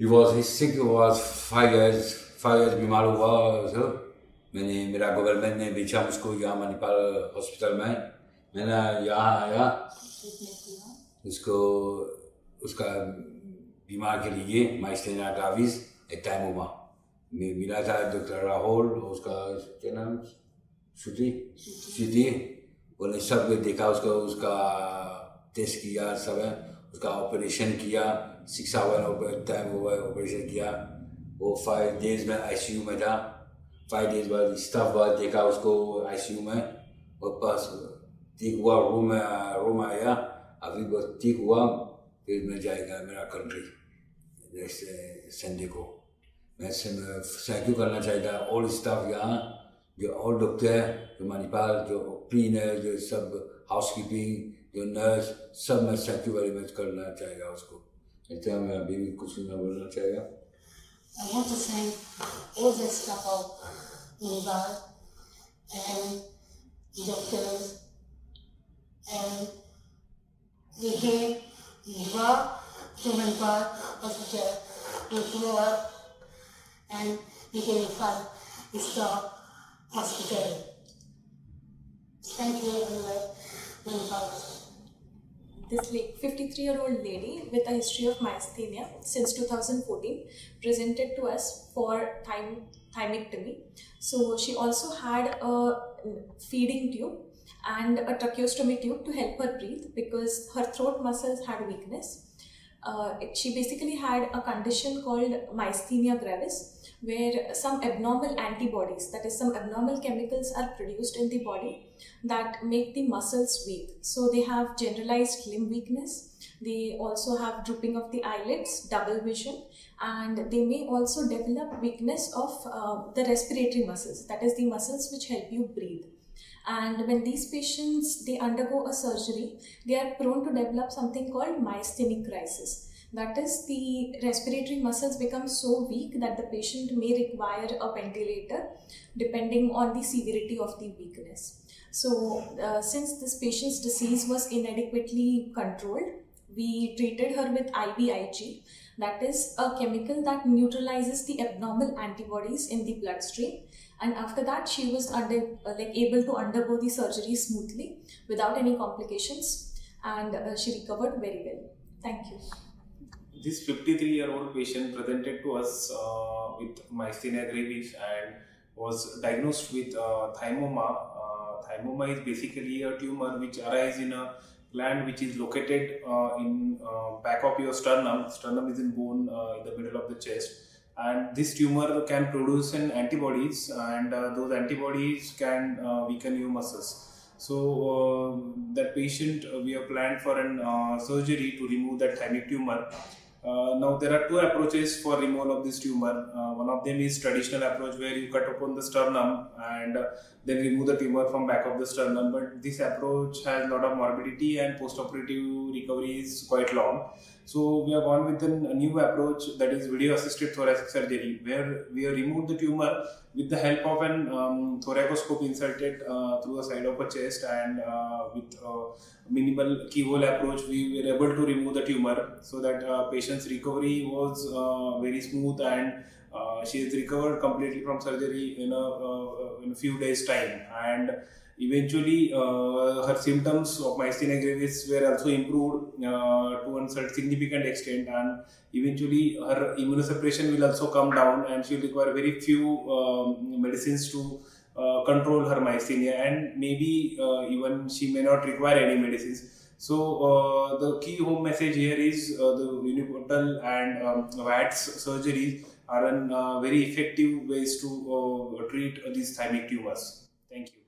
His sick was 5 years बीमार हुआ sir. मेरा गवर्नमेंट ने भेजा उसको यहाँ मणिपाल हॉस्पिटल में। मैंने यहाँ आया उसको उसका बीमार के लिए myasthenia gravis एक टाइम हुआ मिला था डॉक्टर राहुल, उसका क्या नाम श्रुति, उन्होंने सब देखा उसका टेस्ट किया, सब है उसका ऑपरेशन किया, 6 आवर टाइम हुआ ऑपरेशन किया। वो 5 days में आईसीयू में था। 5 days बाद स्टाफ बाद देखा उसको आईसीयू में, और पास ठीक हुआ, रूम आया, अभी बहुत ठीक हुआ। फिर मैं जाएगा मेरा कंट्री नेक्स्ट संडे को। मैं थैंक यू करना चाहिए ऑल स्टाफ यहाँ, जो ऑल डॉक्टर, जो मणिपाल, जो क्लीनर, जो सब हाउसकीपिंग, जो नर्स, सब मैं थैंक यू वेरी मच करना चाहिए उसको। इतना मैं अभी भी कुछ ना बोलना चाहिए। I want to thank all the staff of Manipal and doctors and we have brought to Manipal Hospital to grow up and we can find staff hospital. Thank you very much, Manipal Hospital. This 53-year-old lady with a history of myasthenia since 2014 presented to us for thymectomy. So she also had a feeding tube and a tracheostomy tube to help her breathe because her throat muscles had weakness. She basically had a condition called myasthenia gravis, where some abnormal antibodies, that is some abnormal chemicals, are produced in the body that make the muscles weak. So they have generalized limb weakness, they also have drooping of the eyelids, double vision, and they may also develop weakness of the respiratory muscles, that is the muscles which help you breathe. And when these patients, they undergo a surgery, they are prone to develop something called myasthenic crisis. That is, the respiratory muscles become so weak that the patient may require a ventilator depending on the severity of the weakness. So, since this patient's disease was inadequately controlled, we treated her with IVIG, that is a chemical that neutralizes the abnormal antibodies in the bloodstream. And after that, she was able to undergo the surgery smoothly without any complications, and she recovered very well. Thank you. This 53-year-old patient presented to us with myasthenia gravis and was diagnosed with thymoma. Thymoma is basically a tumor which arises in a gland which is located in back of your sternum. Sternum is in bone in the middle of the chest, and this tumor can produce an antibodies, and those antibodies can weaken your muscles. So that patient, we have planned for an surgery to remove that thymic tumor. Now there are two approaches for removal of this tumor. One of them is traditional approach, where you cut upon the sternum and then remove the tumor from back of the sternum, but this approach has a lot of morbidity and post-operative recovery is quite long. So we have gone with a new approach, that is video assisted thoracic surgery, where we have removed the tumor with the help of an thoracoscope inserted through the side of a chest, and with minimal keyhole approach we were able to remove the tumor, so that patient's recovery was very smooth, and she has recovered completely from surgery in a few days time. And eventually her symptoms of myasthenia gravis were also improved to a significant extent, and eventually her immunosuppression will also come down, and she will require very few medicines to control her myasthenia, and maybe even she may not require any medicines. So the key home message here is the uniportal and VATS surgeries are very effective ways to treat these thymic tumors. Thank you.